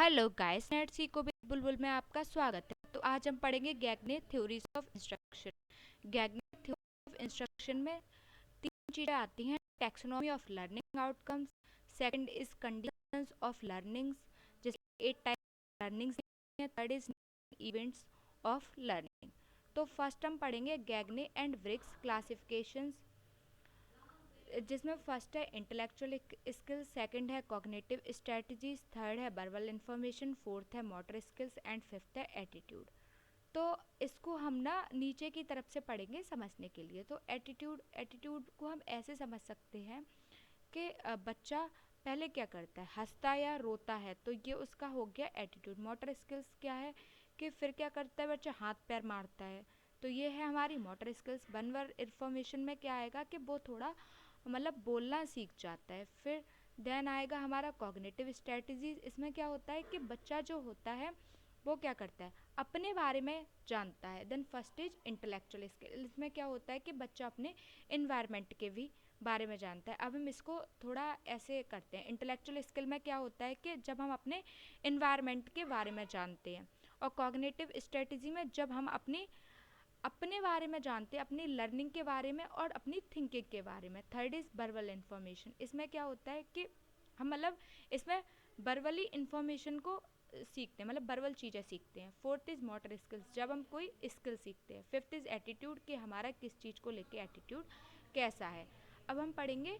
Hello guys, net C को भी बुलबुल में आपका स्वागत है। तो आज हम पढ़ेंगे Gagne theories of instruction. Gagne theory of instruction में तीन चीज़ें आती हैं: taxonomy of learning outcomes, second is conditions of learnings, जैसे 8 टाइप लर्निंग्स हैं, third is events of learning. तो फर्स्ट हम पढ़ेंगे गैगने एंड ब्रिग्स क्लासिफिकेशंस, जिसमें फर्स्ट है इंटेलेक्चुअल स्किल्स, सेकंड है कॉग्निटिव स्ट्रेटजीज, थर्ड है वर्बल इंफॉर्मेशन, फोर्थ है मोटर स्किल्स एंड फिफ्थ है एटीट्यूड। तो इसको हम ना नीचे की तरफ से पढ़ेंगे समझने के लिए। तो एटीट्यूड को हम ऐसे समझ सकते हैं कि बच्चा पहले क्या करता है, हंसता या रोता है, तो ये उसका हो गया एटीट्यूड। मोटर स्किल्स क्या है कि फिर क्या करता है बच्चा, हाथ पैर मारता है, तो ये है हमारी मोटर स्किल्स। वर्बल इंफॉर्मेशन में क्या आएगा कि वो थोड़ा मतलब बोलना सीख जाता है। फिर देन आएगा हमारा कॉग्निटिव स्ट्रेटजीज। इसमें क्या होता है कि बच्चा जो होता है वो क्या करता है, अपने बारे में जानता है। Then first is intellectual skill. इसमें क्या होता है कि बच्चा अपने इन्वायरमेंट के भी बारे में जानता है। अब हम इसको थोड़ा ऐसे करते हैं। इंटेलेक्चुअल स्किल में क्या होता है कि जब हम अपने इन्वायरमेंट के बारे में जानते हैं, और कॉग्निटिव स्ट्रेटजी में जब हम अपने बारे में जानते हैं, अपनी लर्निंग के बारे में और अपनी थिंकिंग के बारे में। Third is verbal information. इसमें क्या होता है कि हम मतलब इसमें वर्बली इंफॉर्मेशन को सीखते हैं, मतलब वर्बल चीज़ें सीखते हैं। फोर्थ इज मोटर स्किल्स, जब हम कोई स्किल सीखते हैं। फिफ्थ इज एटीट्यूड, कि हमारा किस चीज़ को लेके एटीट्यूड कैसा है। अब हम पढ़ेंगे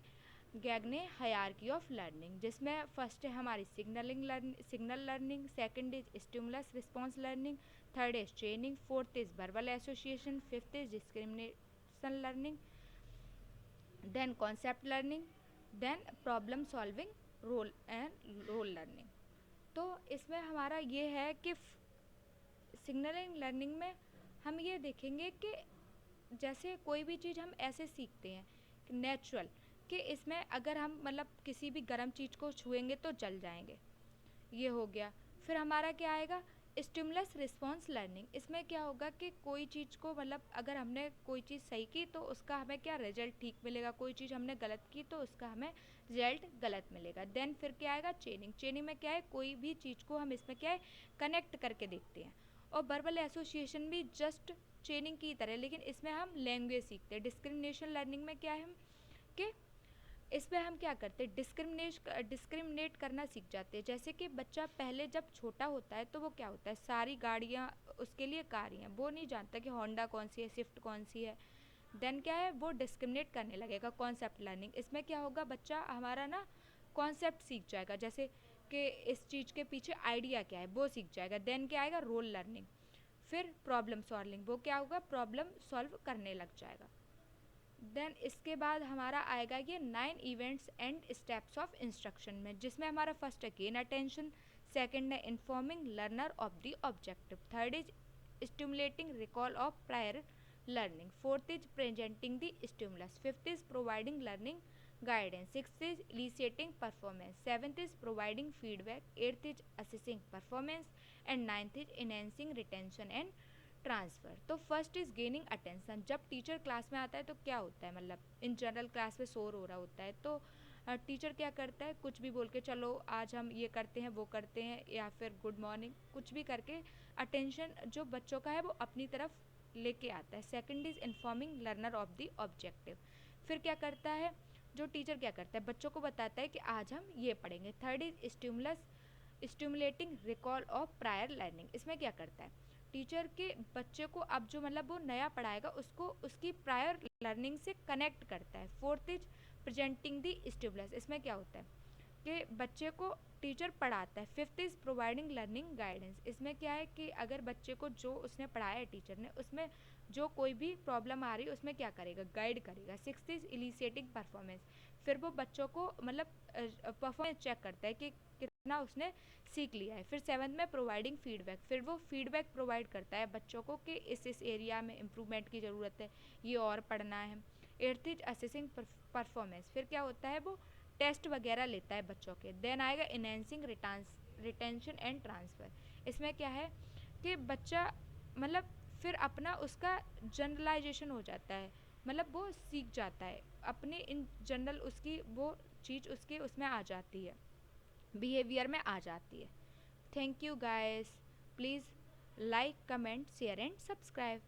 गैगने हायरार्की ऑफ लर्निंग, जिसमें फर्स्ट है हमारी signal learning, second is stimulus response learning, third is training, fourth is verbal association, fifth is discrimination learning, then concept learning, then problem solving role learning. तो इसमें हमारा ये है कि signalling learning में हम ये देखेंगे कि जैसे कोई भी चीज़ हम ऐसे सीखते हैं नेचुरल, कि इसमें अगर हम मतलब किसी भी गर्म चीज़ को छुएंगे तो जल जाएंगे, ये हो गया। फिर हमारा क्या आएगा, स्टिमुलस रिस्पॉन्स लर्निंग। इसमें क्या होगा कि कोई चीज़ को मतलब अगर हमने कोई चीज़ सही की तो उसका हमें क्या रिजल्ट ठीक मिलेगा, कोई चीज़ हमने गलत की तो उसका हमें रिजल्ट गलत मिलेगा। देन फिर क्या आएगा चेनिंग। चेनिंग में क्या है, कोई भी चीज़ को हम इसमें क्या है कनेक्ट करके देखते हैं। और वर्बल एसोसिएशन भी जस्ट चेनिंग की तरह, लेकिन इसमें हम लैंग्वेज सीखते हैं। डिस्क्रिमिनेशन लर्निंग में क्या है कि इसमें हम क्या करते हैं, डिस्क्रिमिनेट करना सीख जाते हैं। जैसे कि बच्चा पहले जब छोटा होता है तो वो क्या होता है, सारी गाड़ियाँ उसके लिए कार हैं, वो नहीं जानता कि होंडा कौन सी है, स्विफ्ट कौन सी है। देन क्या है, वो डिस्क्रिमिनेट करने लगेगा। कॉन्सेप्ट लर्निंग, इसमें क्या होगा, बच्चा हमारा ना कॉन्सेप्ट सीख जाएगा, जैसे कि इस चीज़ के पीछे आइडिया क्या है वो सीख जाएगा। देन क्या आएगा रोल लर्निंग। फिर प्रॉब्लम सॉल्विंग, वो क्या होगा, प्रॉब्लम सॉल्व करने लग जाएगा। देन इसके बाद हमारा आएगा ये 9 events and steps of instruction में, जिसमें हमारा फर्स्ट है गेन अटेंशन, सेकंड है informing learner of the objective, third is stimulating recall of prior learning, fourth is presenting the stimulus, fifth is providing learning guidance, sixth is eliciting performance, seventh is providing feedback, eighth is assessing performance, and ninth is enhancing retention and transfer. तो first is gaining attention. जब teacher class में आता है तो क्या होता है, मतलब इन जनरल क्लास में शोर हो रहा होता है, तो टीचर क्या करता है, कुछ भी बोल के चलो आज हम ये करते हैं वो करते हैं, या फिर गुड मॉर्निंग कुछ भी करके अटेंशन जो बच्चों का है वो अपनी तरफ लेके आता है। Second is informing learner of the objective. फिर क्या करता है, जो टीचर क्या करता है, बच्चों को बताता है कि आज हम ये पढ़ेंगे। Third is stimulating recall of prior learning. इसमें क्या करता है, टीचर के बच्चे को अब जो मतलब वो नया पढ़ाएगा उसको उसकी प्रायर लर्निंग से कनेक्ट करता है। Fourth is presenting the stimulus. इसमें क्या होता है कि बच्चे को टीचर पढ़ाता है। Fifth is providing learning guidance. इसमें क्या है कि अगर बच्चे को जो उसने पढ़ाया है टीचर ने, उसमें जो कोई भी प्रॉब्लम आ रही है उसमें क्या करेगा, गाइड करेगा। Sixth is eliciting performance. फिर वो बच्चों को मतलब परफॉर्मेंस चेक करता है कि कितना उसने सीख लिया है। फिर सेवन्थ में प्रोवाइडिंग फीडबैक, फिर वो फीडबैक प्रोवाइड करता है बच्चों को कि इस एरिया में इम्प्रूवमेंट की ज़रूरत है, ये और पढ़ना है। Eighth is assessing performance. फिर क्या होता है, वो टेस्ट वगैरह लेता है बच्चों के। देन आएगा इनहेंसिंग रिटेंशन एंड ट्रांसफ़र। इसमें क्या है कि बच्चा मतलब फिर अपना उसका जनरलाइजेशन हो जाता है, मतलब वो सीख जाता है अपने इन जनरल, उसकी वो चीज़ उसके उसमें आ जाती है, बिहेवियर में आ जाती है। Thank you guys. Please like, comment, share and subscribe.